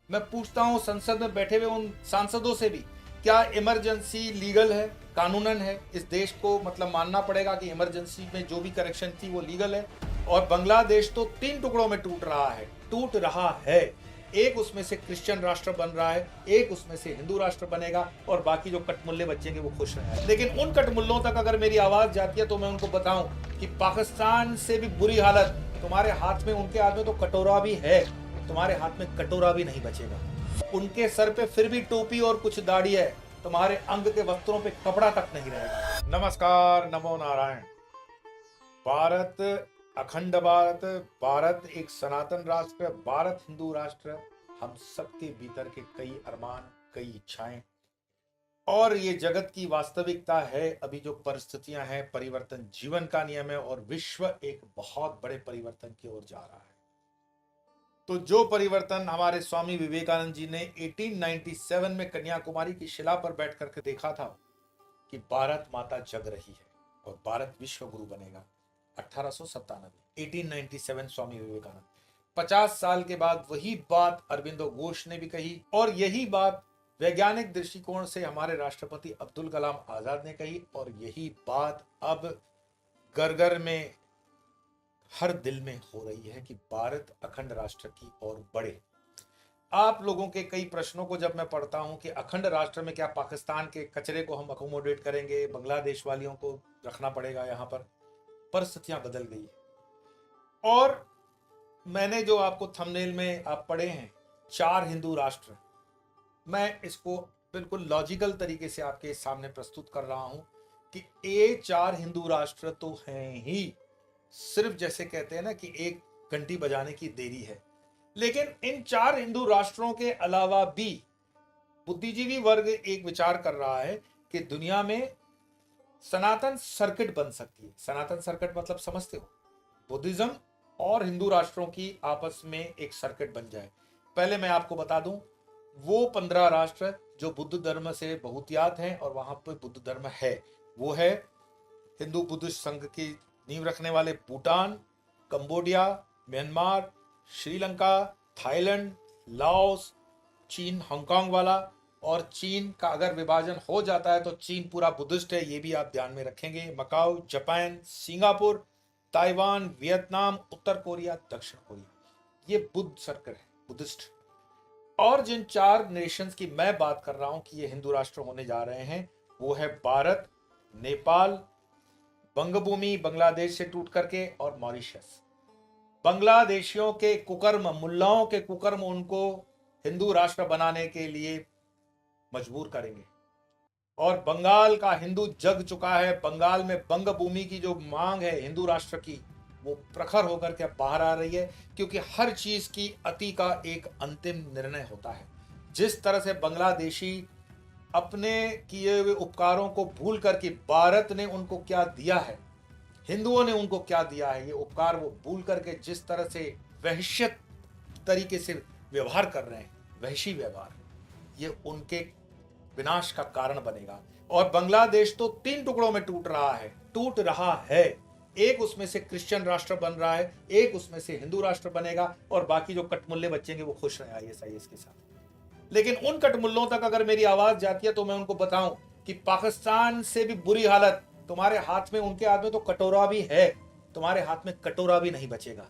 मैं पूछता हूं संसद में बैठे हुए उन सांसदों से भी, क्या इमरजेंसी लीगल है, कानूनन है? इस देश को मतलब मानना पड़ेगा कि इमरजेंसी में जो भी करेक्शन थी वो लीगल है। और बांग्लादेश तो 3 टुकड़ों में टूट रहा है। एक उसमें से क्रिश्चियन राष्ट्र बन रहा है, एक उसमें से हिंदू राष्ट्र बनेगा, और बाकी जो कटमुल्ले बचेंगे वो खुश रहेंगे। लेकिन उन कटमुल्लों तक अगर मेरी आवाज जाती है तो मैं उनको बताऊं कि पाकिस्तान से भी बुरी हालत तुम्हारे हाथ में, उनके हाथ में तो कटोरा भी है, तुम्हारे हाथ में कटोरा भी नहीं बचेगा। उनके सर पे फिर भी टोपी और कुछ दाढ़ी है, तुम्हारे अंग के वस्त्रों पे कपड़ा तक नहीं रहेगा। नमस्कार, नमो नारायण। भारत, अखंड भारत, भारत एक सनातन राष्ट्र, भारत हिंदू राष्ट्र, हम सबके भीतर के कई अरमान, कई इच्छाएं, और ये जगत की वास्तविकता है। अभी जो परिस्थितियां हैं, परिवर्तन जीवन का नियम है, और विश्व एक बहुत बड़े परिवर्तन की ओर जा रहा है। तो जो परिवर्तन हमारे स्वामी विवेकानंद जी ने 1897 में कन्याकुमारी की शिला पर बैठ करके देखा था कि भारत माता जग रही है और भारत विश्व गुरु बनेगा, 1897, 1897 स्वामी विवेकानंद। 50 साल के बाद वही बात अरविंदो घोष ने भी कही, और यही बात वैज्ञानिक दृष्टिकोण से हमारे राष्ट्रपति अब्दुल कलाम आजाद ने कही, और यही बात अब घर घर में, हर दिल में हो रही है कि भारत अखंड राष्ट्र की ओर बढ़े। आप लोगों के कई प्रश्नों को जब मैं पढ़ता हूं कि अखंड राष्ट्र में क्या पाकिस्तान के कचरे को हम अकोमोडेट करेंगे, बांग्लादेश वालियों को रखना पड़ेगा, यहां पर परिस्थितियां बदल गई है। और मैंने जो आपको थंबनेल में आप पढ़े हैं 4 हिंदू राष्ट्र, मैं इसको बिल्कुल लॉजिकल तरीके से आपके सामने प्रस्तुत कर रहा हूं कि ये 4 हिंदू राष्ट्र तो हैं ही, सिर्फ जैसे कहते हैं ना कि एक घंटी बजाने की देरी है। लेकिन इन 4 हिंदू राष्ट्रों के अलावा भी बुद्धिजीवी वर्ग एक विचार कर रहा है कि दुनिया में सनातन सर्किट बन सकती है। सनातन सर्किट मतलब समझते हो? बुद्धिज्म और हिंदू राष्ट्रों की आपस में एक सर्किट बन जाए। पहले मैं आपको बता दूं, वो 15 राष्ट्र जो बुद्ध धर्म से बहुतियात हैं और वहां पर बुद्ध धर्म है, वो है हिंदू बुद्धिस्ट संघ की नींव रखने वाले Bhutan, Cambodia, Myanmar, Sri Lanka, Thailand, Laos, चीन, हांगकांग वाला। और चीन का अगर विभाजन हो जाता है तो चीन पूरा बुद्धिस्ट है, ये भी आप ध्यान में रखेंगे। Macau, Japan, Singapore, Taiwan, Vietnam, उत्तर कोरिया, दक्षिण कोरिया, ये बुद्ध सर्कल है, बुद्धिस्ट। और जिन 4 नेशंस की मैं बात कर रहा हूं कि ये हिंदू राष्ट्र होने जा रहे हैं, वो है भारत, नेपाल, बंगभूमि बांग्लादेश से टूट करके, और मॉरिशस। बांग्लादेशियों के कुकर्म, मुल्लाओं के कुकर्म उनको हिंदू राष्ट्र बनाने के लिए मजबूर करेंगे। और बंगाल का हिंदू जग चुका है। बंगाल में बंगभूमि की जो मांग है हिंदू राष्ट्र की, वो प्रखर होकर के बाहर आ रही है, क्योंकि हर चीज की अति का एक अंतिम निर्णय होता है। जिस तरह से बांग्लादेशी अपने किए हुए उपकारों को भूल करके भारत ने उनको क्या दिया है, हिंदुओं ने उनको क्या दिया है, ये उपकार वो भूल करके जिस तरह से वहशियत तरीके से व्यवहार कर रहे हैं, वहशी व्यवहार, ये उनके विनाश का कारण बनेगा। और बांग्लादेश तो 3 टुकड़ों में टूट रहा है। एक उसमें से क्रिश्चियन राष्ट्र बन रहा है, एक उसमें से हिंदू राष्ट्र बनेगा, और बाकी जो कटमुल्ले बचेंगे वो खुश रहे ISIS के साथ। लेकिन उन कटमुल्लों तक अगर मेरी आवाज जाती है तो मैं उनको बताऊं कि पाकिस्तान से भी बुरी हालत तुम्हारे हाथ में, उनके हाथ में तो कटोरा भी है, तुम्हारे हाथ में कटोरा भी नहीं बचेगा।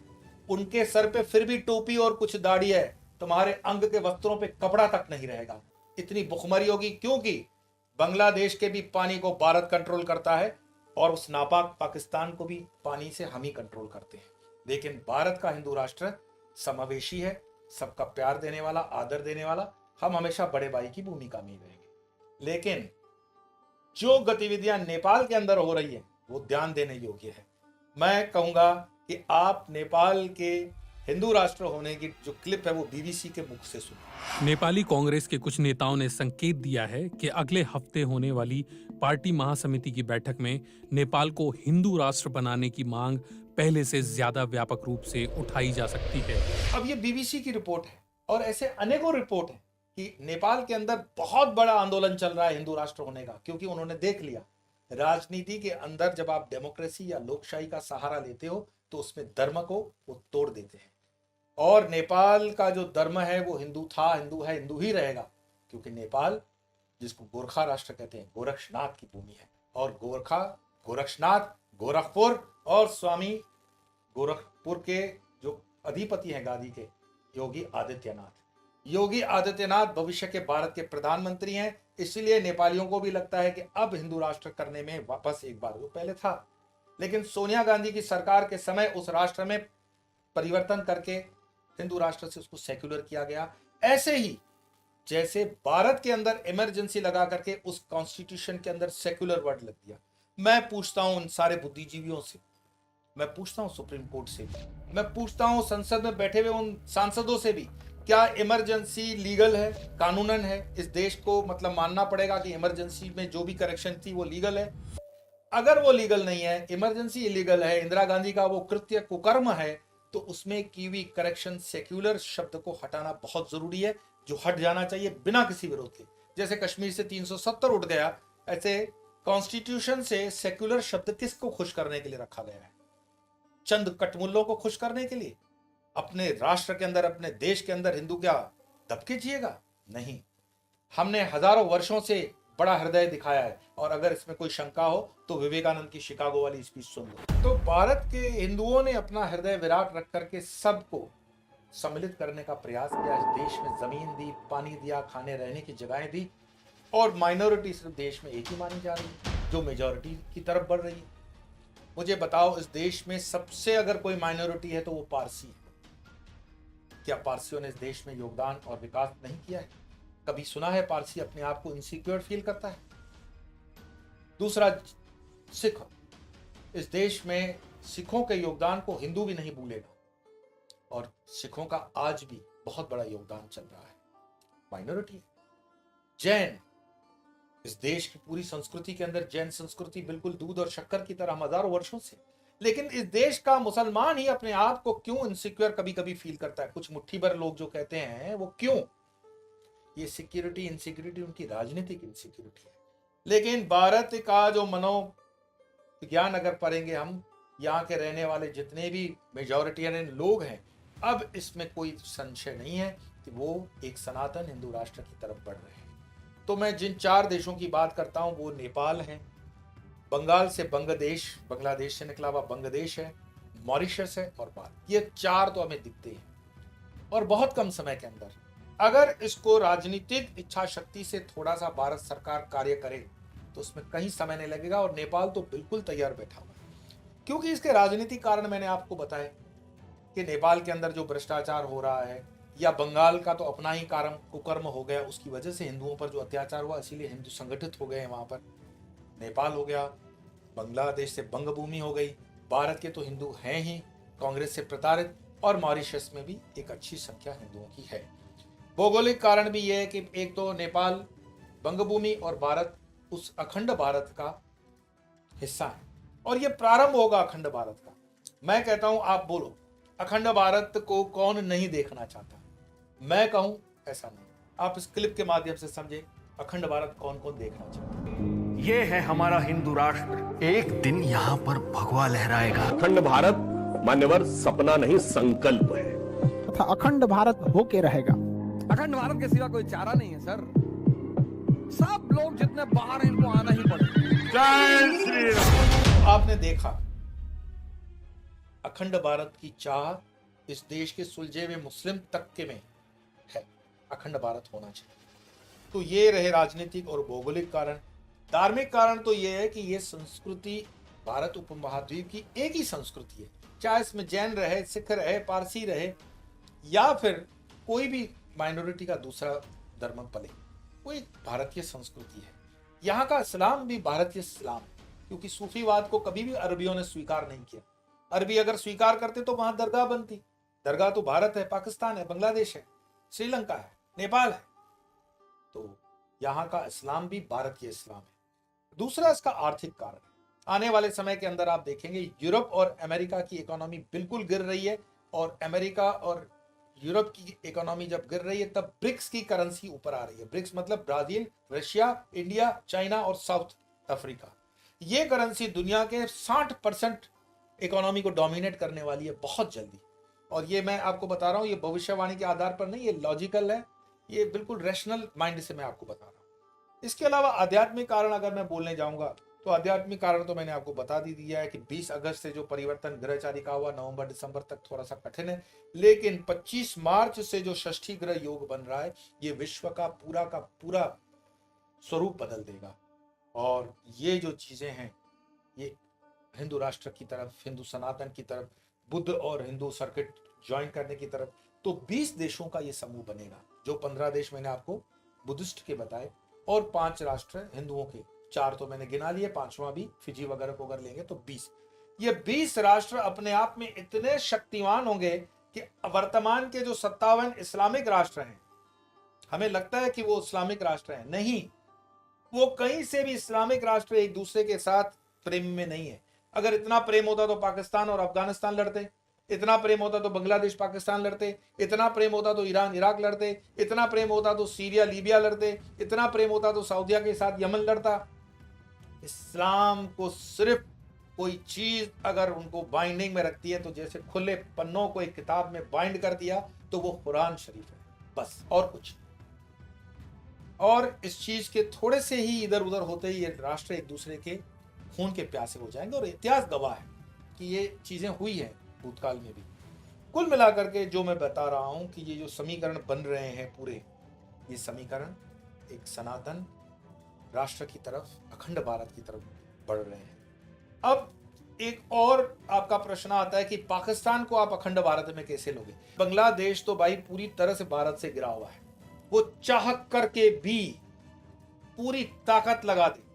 उनके सर पे फिर भी टोपी और कुछ दाढ़ी है, तुम्हारे अंग के वस्त्रों पे कपड़ा तक नहीं रहेगा। इतनी भुखमरी होगी क्योंकि बांग्लादेश के भी पानी को भारत कंट्रोल करता है, और उस नापाक पाकिस्तान को भी पानी से हम ही कंट्रोल करते हैं। लेकिन भारत का हिंदू राष्ट्र समावेशी है, सबका प्यार देने वाला, आदर देने वाला। हम हमेशा बड़े भाई की भूमिका में रहेंगे। लेकिन जो गतिविधियां नेपाल के अंदर हो रही है वो ध्यान देने योग्य है। मैं कहूंगा कि आप नेपाल के हिंदू राष्ट्र होने की जो क्लिप है वो BBC के मुख से सुनो। नेपाली कांग्रेस के कुछ नेताओं ने संकेत दिया है कि अगले हफ्ते होने वाली पार्टी महासमिति की बैठक में नेपाल को हिंदू राष्ट्र बनाने की मांग पहले से ज्यादा व्यापक रूप से उठाई जा सकती है। अब ये BBC की रिपोर्ट है, और ऐसे अनेकों रिपोर्ट है कि नेपाल के अंदर बहुत बड़ा आंदोलन चल रहा है हिंदू राष्ट्र होने का, क्योंकि उन्होंने देख लिया राजनीति के अंदर जब आप डेमोक्रेसी या लोकशाही का सहारा लेते हो तो उसमें धर्म को वो तोड़ देते हैं। और नेपाल का जो धर्म है वो हिंदू था, हिंदू है, हिंदू ही रहेगा, क्योंकि नेपाल, जिसको गोरखा राष्ट्र कहते हैं, गोरक्षनाथ की भूमि है। और गोरखा, गोरक्षनाथ, गोरखपुर और स्वामी गोरखपुर के जो अधिपति हैं गादी के, योगी आदित्यनाथ। योगी आदित्यनाथ भविष्य के भारत के प्रधानमंत्री हैं, इसलिए नेपालियों को भी लगता है कि अब हिंदू राष्ट्र करने में वापस एक बार जो पहले था। लेकिन सोनिया गांधी की सरकार के समय उस राष्ट्र में परिवर्तन करके हिंदू राष्ट्र से उसको सेक्युलर किया गया। ऐसे ही जैसे भारत के अंदर इमरजेंसी लगा करके उस कॉन्स्टिट्यूशन के अंदर सेक्युलर वर्ड लग दिया। मैं पूछता हूं उन सारे बुद्धिजीवियों से, मैं पूछता हूं सुप्रीम कोर्ट से, मैं पूछता हूं संसद में बैठे हुए उन सांसदों से भी, क्या इमरजेंसी लीगल है, कानूनन है? इस देश को मतलब मानना पड़ेगा कि इमरजेंसी में जो भी करेक्शन थी वो लीगल है। अगर वो लीगल नहीं है, इमरजेंसी इलीगल है, इंदिरा गांधी का वो कृत्य कुकर्म है, तो उसमें की हुई करेक्शन सेक्युलर शब्द को हटाना बहुत जरूरी है, जो हट जाना चाहिए बिना किसी विरोध के। जैसे कश्मीर से 370 उठ गया, ऐसे कॉन्स्टिट्यूशन से सेक्युलर शब्द किसको खुश करने के लिए रखा गया है? चंद कटमुल्लों को खुश करने के लिए? अपने राष्ट्र के अंदर, अपने देश के अंदर हिंदू क्या दबके जिएगा? नहीं, हमने हजारों वर्षों से बड़ा हृदय दिखाया है। और अगर इसमें कोई शंका हो तो विवेकानंद की शिकागो वाली स्पीच सुन लो। तो भारत के हिंदुओं ने अपना हृदय विराट रख करके सबको सम्मिलित करने का प्रयास किया। इस देश में जमीन दी, पानी दिया, खाने रहने की जगहें दी, और माइनॉरिटी सिर्फ देश में एक ही मानी जा रही है, जो मेजॉरिटी की तरफ बढ़ रही है। मुझे बताओ, इस देश में सबसे अगर कोई माइनॉरिटी है तो वो पारसी है। क्या पारसियों ने इस देश में योगदान और विकास नहीं किया है? कभी सुना है पारसी अपने आप को इनसिक्योर फील करता है? दूसरा, सिख, इस देश में सिखों के योगदान को हिंदू भी नहीं भूलेगा, और सिखों का आज भी बहुत बड़ा योगदान चल रहा है, माइनॉरिटी है। जैन, इस देश की पूरी संस्कृति के अंदर जैन संस्कृति बिल्कुल दूध और शक्कर की तरह हजारों वर्षों से। लेकिन इस देश का मुसलमान ही अपने आप को क्यों इनसिक्योर कभी कभी फील करता है? कुछ मुट्ठी भर लोग जो कहते हैं, वो क्यों? ये सिक्योरिटी इनसिक्योरिटी उनकी राजनीतिक इनसिक्योरिटी है। लेकिन भारत का जो मनोविज्ञान अगर पढ़ेंगे हम, यहाँ के रहने वाले जितने भी मेजॉरिटेरियन लोग हैं, अब इसमें कोई संशय नहीं है कि वो एक सनातन हिंदू राष्ट्र की तरफ बढ़ रहे हैं। तो मैं जिन 4 देशों की बात करता हूं वो नेपाल है, बंगाल से बंगलादेश, बांग्लादेश से निकला हुआ बांग्लादेश है, मॉरिशस है और भारत। ये 4 तो हमें दिखते हैं, और बहुत कम समय के अंदर अगर इसको राजनीतिक इच्छा शक्ति से थोड़ा सा भारत सरकार कार्य करे तो उसमें कहीं समय नहीं लगेगा। और नेपाल तो बिल्कुल तैयार बैठा हुआ है, क्योंकि इसके राजनीतिक कारण मैंने आपको बताया कि नेपाल के अंदर जो भ्रष्टाचार हो रहा है, या बंगाल का तो अपना ही कुकर्म हो गया, उसकी वजह से हिंदुओं पर जो अत्याचार हुआ, इसीलिए हिंदू संगठित हो गए हैं वहां पर। नेपाल हो गया, बांग्लादेश से बंगभूमि हो गई, भारत के तो हिंदू हैं ही कांग्रेस से प्रताड़ित, और मॉरिशस में भी एक अच्छी संख्या हिंदुओं की है। भौगोलिक कारण भी यह है कि एक तो नेपाल बंगभूमि और भारत उस अखंड भारत का हिस्सा है, और यह प्रारंभ होगा अखंड भारत का। मैं कहता हूं, आप बोलो, अखंड भारत को कौन नहीं देखना चाहता? मैं कहूं ऐसा नहीं। आप इस क्लिप के माध्यम से समझे, अखंड भारत कौन कौन देखना चाहता है। ये है हमारा हिंदू राष्ट्र, एक दिन यहाँ पर भगवा लहराएगा। अखंड भारत मान्यवर सपना नहीं, संकल्प है, तथा अखंड भारत होके रहेगा। अखंड भारत के सिवा कोई चारा नहीं है सर। सब लोग जितने बाहर हैं, इनको आना ही पड़ेगा। जय श्री राम। आपने देखा, अखंड भारत की चाह इस देश के सुलझे हुए मुस्लिम तबके में है, अखंड भारत होना चाहिए। तो ये रहे राजनीतिक और भौगोलिक कारण। धार्मिक कारण तो ये है कि ये संस्कृति भारत उपमहाद्वीप की एक ही संस्कृति है, चाहे इसमें जैन रहे, सिख रहे, पारसी रहे, या फिर कोई भी माइनॉरिटी का दूसरा धर्म पले, वो एक भारतीय संस्कृति है। यहाँ का इस्लाम भी भारतीय इस्लाम, क्योंकि सूफीवाद को कभी भी अरबियों ने स्वीकार नहीं किया। अरबी अगर स्वीकार करते तो वहां दरगाह बनती। दरगाह तो भारत है, पाकिस्तान है, बांग्लादेश है, श्रीलंका है, नेपाल है। तो यहाँ का इस्लाम भी भारतीय इस्लाम है। दूसरा इसका आर्थिक कारण, आने वाले समय के अंदर आप देखेंगे यूरोप और अमेरिका की इकोनॉमी बिल्कुल गिर रही है, और अमेरिका और यूरोप की इकोनॉमी जब गिर रही है तब ब्रिक्स की करेंसी ऊपर आ रही है। ब्रिक्स मतलब ब्राजील, रशिया, इंडिया, चाइना और साउथ अफ्रीका। ये करेंसी दुनिया के 60% इकोनॉमी को डोमिनेट करने वाली है बहुत जल्दी। और ये मैं आपको बता रहा हूँ, ये भविष्यवाणी के आधार पर नहीं, ये लॉजिकल है, ये बिल्कुल रैशनल माइंड से मैं आपको बता रहा हूँ। इसके अलावा आध्यात्मिक कारण अगर मैं बोलने जाऊंगा तो आध्यात्मिक कारण तो मैंने आपको बता दी दिया है कि 20 अगस्त से जो परिवर्तन ग्रहचारी का हुआ नवंबर दिसंबर तक थोड़ा सा कठिन है, लेकिन 25 मार्च से जो षष्ठी ग्रह योग बन रहा है ये विश्व का पूरा स्वरूप बदल देगा। और ये जो चीजें हैं ये हिंदू राष्ट्र की तरफ, हिंदू सनातन की तरफ, बुद्ध और हिंदू सर्किट ज्वाइन करने की तरफ, तो 20 देशों का ये समूह बनेगा। जो 15 देश मैंने आपको बुद्धिस्ट के बताए और 5 राष्ट्र हिंदुओं के, 4 तो मैंने गिना लिए, 5वां भी फिजी वगैरह को अगर लेंगे तो 20। ये 20 राष्ट्र अपने आप में इतने शक्तिमान होंगे कि वर्तमान के जो 57 इस्लामिक राष्ट्र हैं, हमें लगता है कि वो इस्लामिक राष्ट्र हैं, नहीं, वो कहीं से भी इस्लामिक राष्ट्र एक दूसरे के साथ प्रेम में नहीं है। अगर इतना प्रेम होता तो पाकिस्तान और अफगानिस्तान लड़ते, इतना प्रेम होता तो बांग्लादेश पाकिस्तान लड़ते, इतना प्रेम होता तो ईरान इराक लड़ते, इतना प्रेम होता तो सीरिया लीबिया लड़ते, इतना प्रेम होता तो सऊदिया के साथ यमन लड़ता। इस्लाम को सिर्फ कोई चीज अगर उनको बाइंडिंग में रखती है तो जैसे खुले पन्नों को एक किताब में बाइंड कर दिया तो वो कुरान शरीफ है, बस, और कुछ। और इस चीज के थोड़े से ही इधर उधर होते ही ये राष्ट्र एक दूसरे के खून के प्यासे हो जाएंगे। और इतिहास गवाह है कि ये चीजें हुई हैं भूतकाल में भी। कुल मिलाकर के जो मैं बता रहा हूं कि ये जो समीकरण बन रहे हैं पूरे, ये समीकरण एक सनातन राष्ट्र की तरफ, अखंड भारत की तरफ बढ़ रहे हैं। अब एक और आपका प्रश्न आता है कि पाकिस्तान को आप अखंड भारत में कैसे लोगे? बांग्लादेश तो भाई पूरी तरह से भारत से गिरा हुआ है, वो चाह करके भी पूरी ताकत लगा दे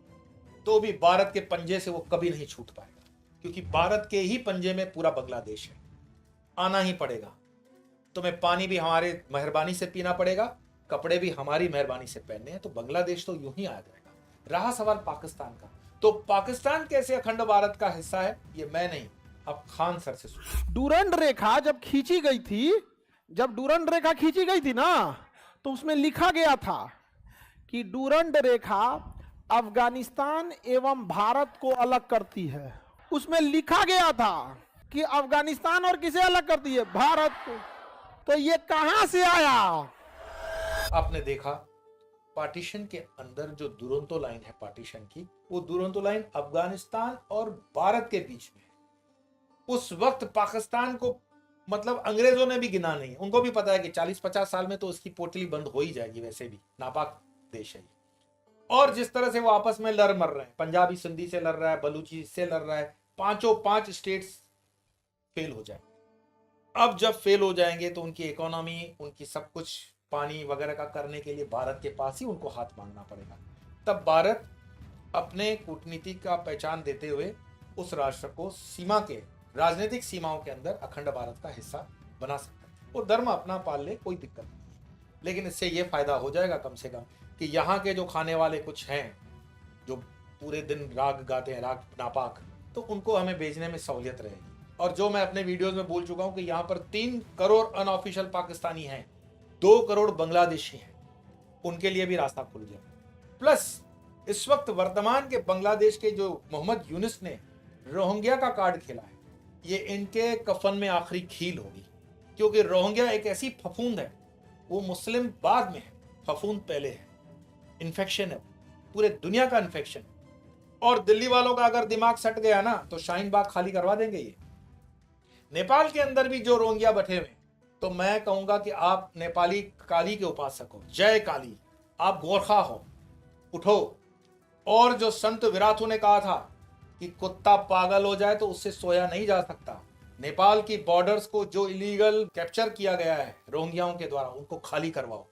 तो भी भारत के पंजे से वो कभी नहीं छूट पाएगा, क्योंकि भारत के ही पंजे में पूरा बांग्लादेश है। आना ही पड़ेगा, तुम्हें पानी भी हमारे मेहरबानी से पीना पड़ेगा, कपड़े भी हमारी मेहरबानी से पहनने हैं, तो बांग्लादेश तो यूं ही आ जाएगा। रहा सवाल पाकिस्तान का, तो पाकिस्तान कैसे अखंड भारत का हिस्सा है, ये मैं नहीं, अब खान सर से सुनो। डूरंड रेखा जब खींची गई थी, जब डूरंड रेखा खींची गई थी ना, तो उसमें लिखा गया था कि डूरंड रेखा अफगानिस्तान एवं भारत को अलग करती है। उसमें लिखा गया था कि अफगानिस्तान और किसे अलग करती है? भारत को। तो ये कहां से आया? आपने देखा पार्टीशन के अंदर जो दुरंतो लाइन है पार्टीशन की, वो दुरंतो लाइन अफगानिस्तान और भारत के बीच में है। उस वक्त पाकिस्तान को मतलब अंग्रेजों ने भी गिना नहीं, उनको भी पता है कि 40-50 साल में तो उसकी पोटली बंद हो ही जाएगी, वैसे भी नापाक देश है। और जिस तरह से वो आपस में लड़ मर रहे हैं, पंजाबी सिंधी से लड़ रहा है, बलूची से लड़ रहा है, 5 स्टेट्स फेल हो जाए। अब जब फेल हो जाएंगे तो उनकी इकोनॉमी, उनकी सब कुछ पानी वगैरह का करने के लिए भारत के पास ही उनको हाथ मांगना पड़ेगा। तब भारत अपने कूटनीति का पहचान देते हुए उस राष्ट्र को सीमा के, राजनीतिक सीमाओं के अंदर अखंड भारत का हिस्सा बना सकता है। वो धर्म अपना पाल ले, कोई दिक्कत नहीं, लेकिन इससे ये फायदा हो जाएगा कम से कम कि यहाँ के जो खाने वाले कुछ हैं, जो पूरे दिन राग गाते हैं, राग नापाक, तो उनको हमें भेजने में सहूलियत रहेगी। और जो मैं अपने वीडियोस में बोल चुका हूँ कि यहाँ पर 3 करोड़ अनऑफिशियल पाकिस्तानी हैं, 2 करोड़ बांग्लादेशी हैं, उनके लिए भी रास्ता खुल गया। प्लस इस वक्त वर्तमान के बांग्लादेश के जो मोहम्मद यूनिस ने रोहिंग्या का कार्ड खेला है, ये इनके कफन में आखिरी खील होगी, क्योंकि रोहिंग्या एक ऐसी फफूंद है, वो मुस्लिम बाद में है, फफूंद पहले है, इन्फेक्शन है, पूरे दुनिया का इन्फेक्शन। और दिल्ली वालों का अगर दिमाग सट गया ना तो शाहीन बाग खाली करवा देंगे ये। नेपाल के अंदर भी जो रोहिंग्या बैठे हुए, तो मैं कहूंगा कि आप नेपाली काली के उपासक हो, जय काली, आप गोरखा हो, उठो। और जो संत विराथू ने कहा था कि कुत्ता पागल हो जाए तो उससे सोया नहीं जा सकता, नेपाल की बॉर्डर्स को जो इलीगल कैप्चर किया गया है रोहिंग्याओं के द्वारा, उनको खाली करवाओ।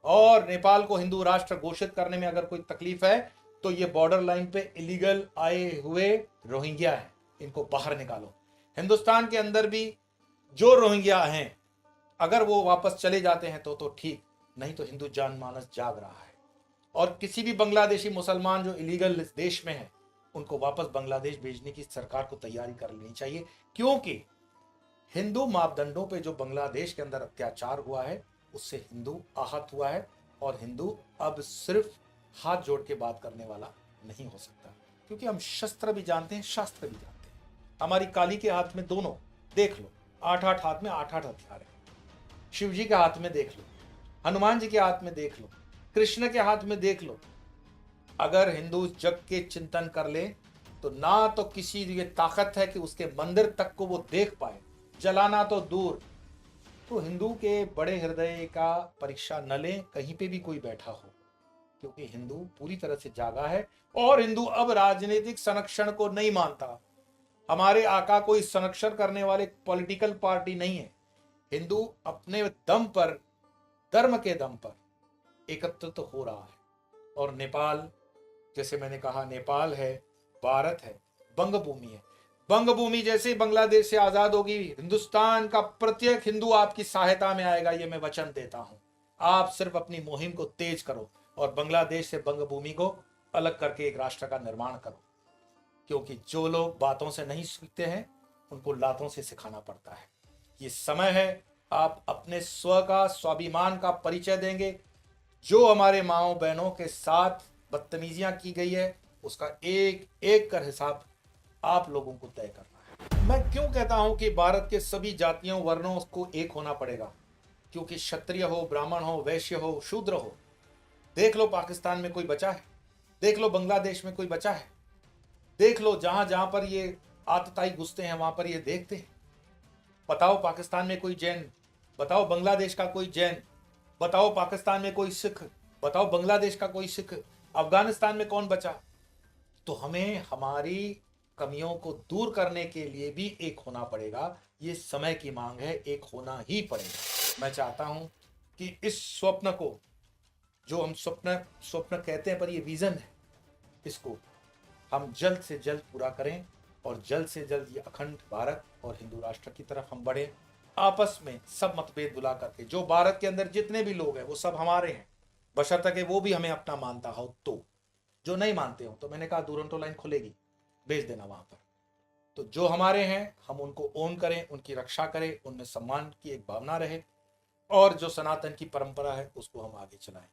और नेपाल को हिंदू राष्ट्र घोषित करने में अगर कोई तकलीफ है तो ये बॉर्डर लाइन पे इलीगल आए हुए रोहिंग्या है, इनको बाहर निकालो। हिंदुस्तान के अंदर भी जो रोहिंग्या हैं, अगर वो वापस चले जाते हैं तो ठीक, नहीं तो हिंदू जनमानस जाग रहा है। और किसी भी बांग्लादेशी मुसलमान जो इलीगल इस देश में है, उनको वापस बांग्लादेश भेजने की सरकार को तैयारी कर लेनी चाहिए, क्योंकि हिंदू मापदंडों पे जो बांग्लादेश के अंदर अत्याचार हुआ है उससे हिंदू आहत हुआ है। और हिंदू अब सिर्फ हाथ जोड़ के बात करने वाला नहीं हो सकता, क्योंकि हम शस्त्र भी जानते हैं, शास्त्र भी जानते हैं। हमारी काली के हाथ में दोनों, देख लो, 8-8 हाथ में 8-8 हथियार है। शिव जी के हाथ में देख लो, हनुमान जी के हाथ में देख लो, कृष्ण के हाथ में देख लो। अगर हिंदू जग के चिंतन कर ले तो ना तो किसी ये ताकत है कि उसके मंदिर तक को वो देख पाए, जलाना तो दूर। तो हिंदू के बड़े हृदय का परीक्षा न ले कहीं पे भी कोई बैठा हो, क्योंकि हिंदू पूरी तरह से जागा है और हिंदू अब राजनीतिक संरक्षण को नहीं मानता। हमारे आका कोई संरक्षण करने वाले पॉलिटिकल पार्टी नहीं है। हिंदू अपने दम पर, धर्म के दम पर एकत्रित तो हो रहा है। और नेपाल, जैसे मैंने कहा, नेपाल है, भारत है, बंगभूमि है। बंगभूमि जैसे ही बांग्लादेश से आजाद होगी, हिंदुस्तान का प्रत्येक हिंदू आपकी सहायता में आएगा, ये मैं वचन देता हूं। आप सिर्फ अपनी मुहिम को तेज करो और बांग्लादेश से बंगभूमि को अलग करके एक राष्ट्र का निर्माण करो, क्योंकि जो लोग बातों से नहीं सीखते हैं उनको लातों से सिखाना पड़ता है। ये समय है आप अपने स्व का, स्वाभिमान का परिचय देंगे। जो हमारे माओ बहनों के साथ बदतमीजियां की गई है उसका एक एक कर हिसाब आप लोगों को तय करना है। मैं क्यों कहता हूं कि भारत के सभी जातियों वर्णों को एक होना पड़ेगा, क्योंकि क्षत्रिय हो, ब्राह्मण हो, वैश्य हो, शूद्र हो। देख लो पाकिस्तान में कोई बचा है, देख लो बांग्लादेश में कोई बचा है, देख लो जहां जहां पर ये आतताई घुसते हैं वहां पर ये देखते हैं। बताओ पाकिस्तान में कोई जैन, बताओ बांग्लादेश का कोई जैन, बताओ पाकिस्तान में कोई सिख, बताओ बांग्लादेश का कोई सिख, अफगानिस्तान में कौन बचा। तो हमें हमारी कमियों को दूर करने के लिए भी एक होना पड़ेगा। ये समय की मांग है, एक होना ही पड़ेगा। मैं चाहता हूं कि इस स्वप्न को, जो हम स्वप्न कहते हैं पर ये विजन है, इसको हम जल्द से जल्द पूरा करें और जल्द से जल्द ये अखंड भारत और हिंदू राष्ट्र की तरफ हम बढ़े। आपस में सब मतभेद भुला करके, जो भारत के अंदर जितने भी लोग हैं वो सब हमारे हैं, बशर्ते वो भी हमें अपना मानता हो। तो जो नहीं मानते हो तो मैंने कहा दुरंतो लाइन खुलेगी, भेज देना वहां पर। तो जो हमारे हैं हम उनको ओन करें, उनकी रक्षा करें, उनमें सम्मान की एक भावना रहे और जो सनातन की परंपरा है उसको हम आगे चलाएं।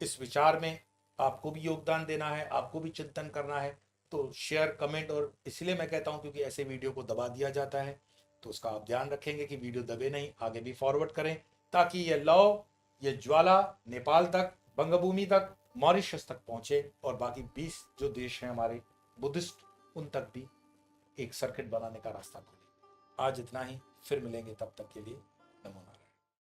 इस विचार में आपको भी योगदान देना है, आपको भी चिंतन करना है। तो शेयर, कमेंट, और इसलिए मैं कहता हूं क्योंकि ऐसे वीडियो को दबा दिया जाता है, तो उसका आप ध्यान रखेंगे कि वीडियो दबे नहीं, आगे भी फॉरवर्ड करें, ताकि ये लौ, ये ज्वाला नेपाल तक, बंगभूमि तक, मॉरिशस तक पहुंचे और बाकी 20 जो देश हैं हमारे बुद्धिस्ट, उन तक भी एक सर्किट बनाने का रास्ता खोले। आज इतना ही, फिर मिलेंगे, तब तक के लिए नमो नारायण।